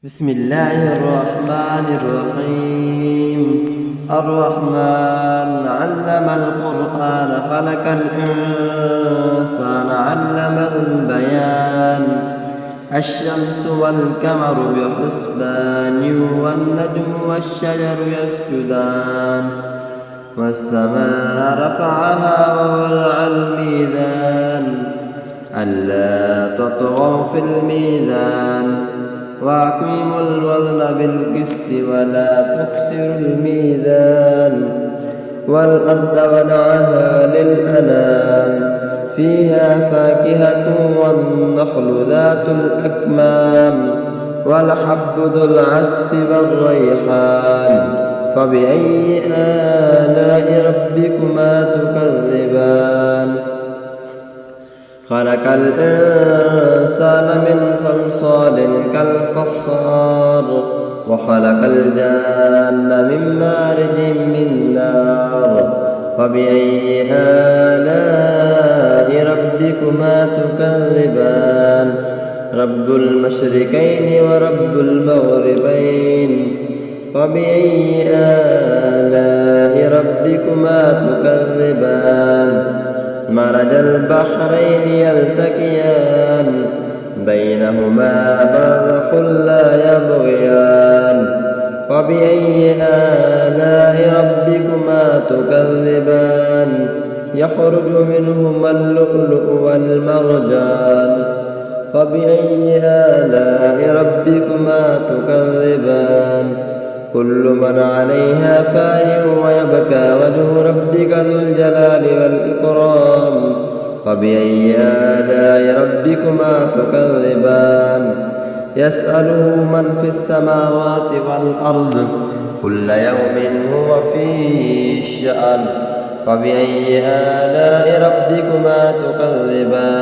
بسم الله الرحمن الرحيم. الرحمن علم القرآن خلق الإنسان علمه البيان. الشمس والقمر بحسبان والنجم والشجر يسجدان والسماء رفعها ووضع الميزان ألا تطغوا في الميزان وأقيموا الوزن بالقسط ولا تخسروا الميزان والأرض وضعها للأنام فيها فاكهة والنخل ذات الأكمام والحب ذو العصف والريحان فبأي آلاء ربكما تكذبان خلق الإنسان من صلصال كالفخار وخلق الجان من مارج من نار فبأي آلاء ربكما تكذبان رب المشرقين ورب المغربين فبأي آلاء ربكما تكذبان مرج البحرين يلتقيان بينهما برزخ لا يبغيان فبأي آلاء ربكما تكذبان يخرج منهما اللؤلؤ والمرجان فبأي آلاء ربكما تكذبان كل من عليها فان ويبكى وجه ربك ذو الجلال والإكرام فبأي آلاء ربكما تكذبان يسأله من في السماوات والأرض كل يوم هو في شأن فبأي آلاء ربكما تكذبان